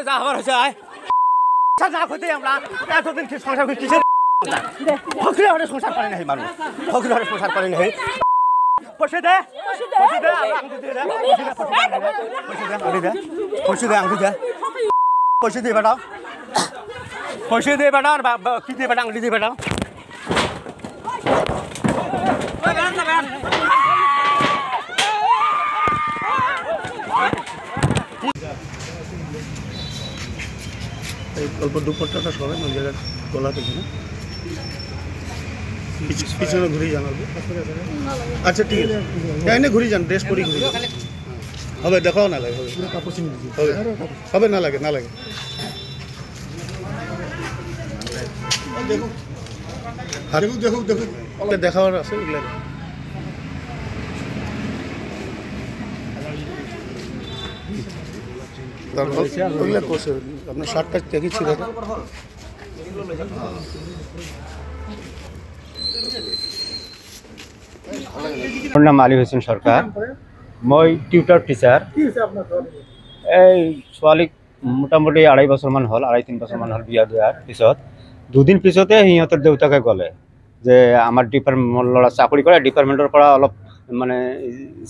যা হবার হয়েছে না করতে আমরা এতদিন সংসার কিসের ফকির হরে সংসার করে নাই মানুষ ফকির হরে সংসার করে নাই পয়সা দে পয়সা দিয়ে বেটাও কি দিয়ে বেটা আংটি দিয়ে বেটাও অল্প দুপুরটা সবাই ওই জায়গায় গলা থেকে না পিছনে ঘুরে যান আচ্ছা ঠিক আছে এনে ঘুরে যান ড্রেস পরি ঘুরে হবে দেখাও না লাগে হবে না লাগে দেখো দেখাবার আছে এগুলো আপনার শার্টটা দেখেছি দাদা মোৰ নাম আলী হুছেইন সরকার মই টিউটর টিচার এই ছোৱালীক মোটামুটি 2.5 বছৰমান হ'ল 2.5-3 বছৰমান হ'ল বিয়া দিয়াৰ পিছত দুদিন পিছতে সিহঁতৰ দেউতাকে ক'লে যে আমাৰ ডিপাৰ্টমেণ্ট ল'ৰা চাকৰি কৰে ডিপাৰ্টমেণ্টৰ পৰা অলপ মানে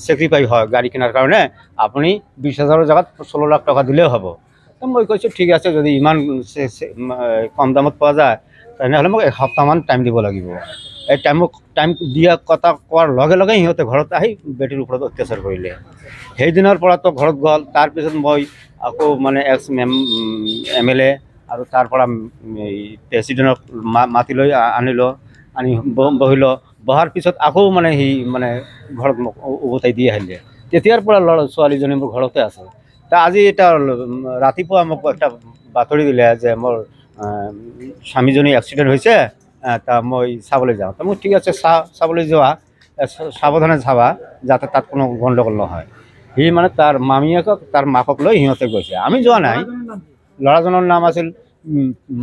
চেক্ৰিফাই হয় গাড়ী কিনাৰ কাৰণে আপুনি 20,000ৰ জেগাত 16 লাখ টকা দিলেও হ'ব মই কৈছোঁ ঠিক আছে যদি ইমান কম দামত পোৱা যায় তেনেহ'লে মোক এসপ্তাহমান টাইম দিব লাগিব এই টাইম দিয়া কথা কোৱাৰ লগে লগে সিহঁতে ঘৰত আহি বেটিৰ ওপৰত অত্যাচাৰ কৰিলে সেইদিনৰ পৰাতো ঘৰত গ'ল তাৰপিছত মই আকৌ মানে MLA আৰু তাৰ পৰা প্ৰেচিডেণ্টক মাতি লৈ আনি বহিলোঁ বহাৰ পিছত আকৌ মানে সি মানে ঘৰত মোক উভতাই দি আহিলে তেতিয়াৰ পৰা ছোৱালীজনী মোৰ ঘৰতে আছে তা আজি এটা ৰাতিপুৱা মোক একটা বাতৰি দিলে যে মোৰ স্বামীজনী এক্সিডেণ্ট হৈছে তা মই চাবলৈ যাওঁ তা মই ঠিক আছে চাবলৈ যোৱা সাৱধানে চাবা যাতে তাত কোনো গণ্ডগোল নহয় সি মানে তাৰ মামীয়েকক তাৰ মাকক লৈ সিহঁতে গৈছে আমি যোৱা নাই ল'ৰাজনৰ নাম আছিল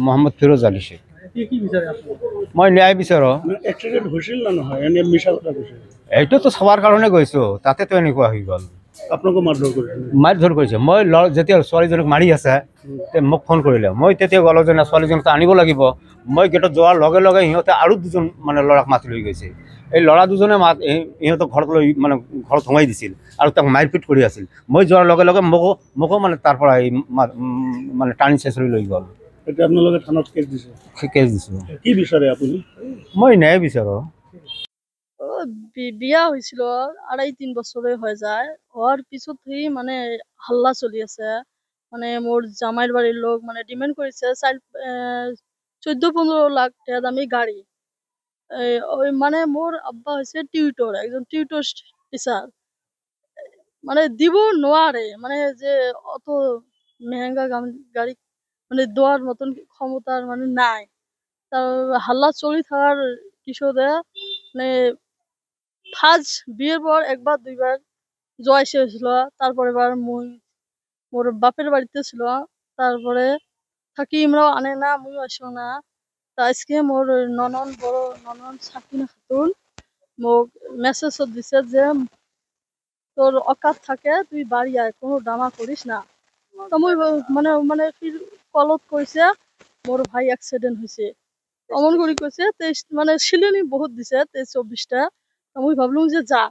মোহাম্মদ ফিৰোজ আলী শেখ মই ন্যায় বিচাৰোঁ এইটোতো চাবৰ কাৰণে গৈছোঁ তাতেতো এনেকুৱা হৈ গ'ল মাৰধৰ কৰিছে মই যেতিয়া ছোৱালীজনীক মাৰি আছে মোক ফোন কৰিলে মই তেতিয়া গ'লোঁ যে ছোৱালীজনীক আনিব লাগিব মই গেটত যোৱাৰ লগে লগে সিহঁতে আৰু দুজন মানে ল'ৰাক মাতি লৈ গৈছে এই ল'ৰা দুজনে ইহঁতক ঘৰত লৈ মানে ঘৰত সোমাই দিছিল আৰু তাক মাৰপিট কৰি আছিল মই যোৱাৰ লগে লগে মোকো মানে তাৰ পৰা মানে টানি চেঁচৰি লৈ গ'ল এতিয়া আপোনালোকে থানাত কেছ দিছোঁ কি বিচাৰে আপুনি মই ন্যায় বিচাৰোঁ বিয়া হৈছিল 2.5-3 বছৰে হৈ যায় হোৱাৰ পিছত সি মানে হাল্লা চলি আছে মানে মোৰ জামাইৰ বাড়িৰ লোক মানে ডিমান্ড কৰিছে 14-15 লাখ টাকা দামী গাড়ী মানে মোৰ আব্বা হৈছে টিউটৰ একজন টিউটৰ টিচাৰ মানে দিব নোৱাৰে মানে যে অত মেহেঙ্গা গাড়ী মানে দেওয়ার মতন ক্ষমতার মানে নাই তার হাল্লা চলি থাকার পিছতে মানে ফার্স্ট বিয়ের পর একবার দুইবার জয়সে হয়েছিল তারপরে এবার মোর বাপের বাড়িতে ছিল তারপরে থাকি আমরাও আনে না মুই আসো না তা আজকে মোর বড় ননন সাকিনা খাতুন মোক মেসেজ দিছে যে তোর অকাত থাকে তুই বাড়ি আয় কোনো ড্রামা করিস না তো মুই মানে মানে কলত কইছে মোর ভাই অ্যাক্সিডেন্ট হয়েছে অমন করে কইছে 23 মানে শিলিনি বহুত দিছে 23-24টা মুই ভাবলুম যে যা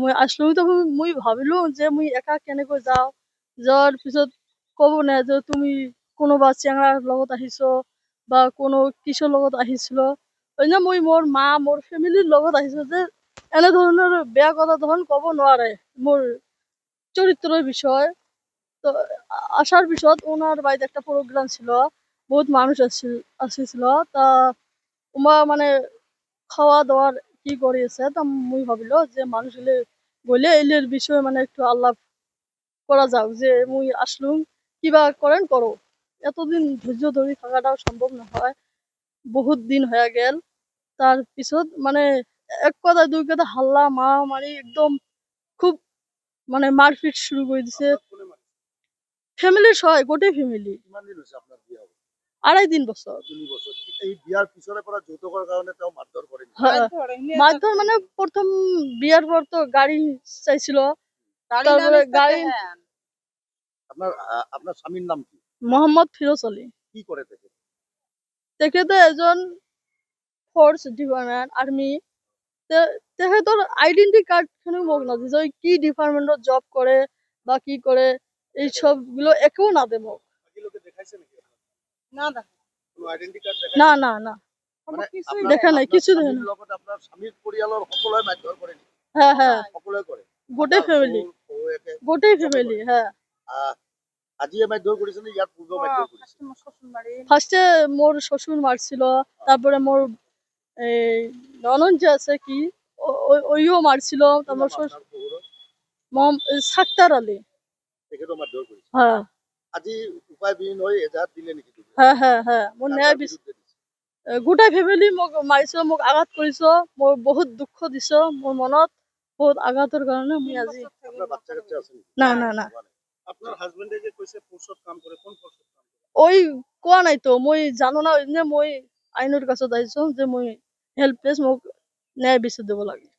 মুই আসলুম তো মুই ভাবিলুম যে মুই একা কেনেকৈ যাও যাওয়ার পিছত কব না যে তুমি কোনোবা চেংড়ার লগত আহিছো বা কোনো কিশোর লগত আহিছিল ওই না মুই মোর মা মোর ফ্যামিলির লগত আহিছো যে এনে ধরনের বেয়া কথা তখন কব নোৱাৰে মোর চরিত্রের বিষয় তো আসার পিছত ওনার বাড়িতে একটা প্রোগ্রাম ছিল বহুত মানুষ আসছিল তা উমা মানে খাওয়া দাওয়ার কি করিয়েছে তা মুই ভাবিল যে মানুষ গলে এলের বিষয়ে মানে একটু আলাপ করা যাক যে মুই আসলুম কিবা করেন করো এতদিন ধৈর্য ধরে থাকাটাও সম্ভব না হয় বহুত দিন হয়ে গেল তার পিছত মানে এক কথা দুই কথা হাল্লা মারামারি একদম খুব মানে মারপিট শুরু করে দিছে ফ্যামিলির সবাই গোটে ফ্যামিলি 2.5-3 বছর এই বিয়ার পিছনে পড়া যৌতুকের কারণে তাও মারধর করে মারধর মানে প্রথম বিয়ার পর তো গাড়ি চাইছিল তারপরে গাড়ি আপনার স্বামীর নাম কি? মোহাম্মদ ফিরোজ আলী। কি করে থেকে? তেখেতে এজন ফ'ৰ্চ ডিপাৰ্টমেণ্ট আৰ্মি। তেখেতৰ আইডেন্টি কাৰ্ডখনো মোক নাদিছে, কি ডিপাৰ্টমেণ্টত জব কৰে বা কি কৰে এই সবগুলো একো নাদে মোক। বাকিলোকে দেখাইছে নাকি আপনার? না না কোনো আইডেন্টি কার্ড না দেখাইছে? না না মানে কিছুই দেখা নাই, কিছু দেখা নাই। আপনার স্বামীর পরিয়ালৰ সকলোৱে মারধর করে নি? হ্যাঁ হ্যাঁ, সকলোৱে কৰে? গোটেই ফেমিলি, শহুয়েকে গোটেই ফেমিলি। হ্যাঁ, আহ, আজিয়ে মারধর করেছে না ইয়ার পূর্বেও মারধর করেছে? ফার্স্টে মোর শ্বশুর মারছিল, তারপরে মোর এই ননদ যে আছে কি ওইও মারছিল, তারপর আপনার শহুরও সাক্তার আলী। তেখেতও মারধর করেছে? হ্যাঁ আজি উপায়বিহীন হৈ এজাহার দিলে নেকি তুমি? হ্যাঁ হ্যাঁ হ্যাঁ, মোৰ কার ন্যায় কার বিরুদ্ধে দিছে? গোটেই ফেমিলি মোক মাৰিছ, মোক আঘাত কৰিছ, মোৰ বহুত দুখ দিছ, মোৰ মনত বহুত আঘাতৰ কাৰণে মই আজি আপনার বাচ্চা কাচ্চা আছে নাকি? না না না আপনার হাজবেন্ডে যে কইছে ফোর্সত কাম করে, কোন ফোর্সত কাম করে? ওই কোৱা নাই তো, মই জানো না, ওই মই আইনৰ কাছত আহিছো যে মই হেল্পলেছ, মোক ন্যায় বিচাৰি দিব লাগে।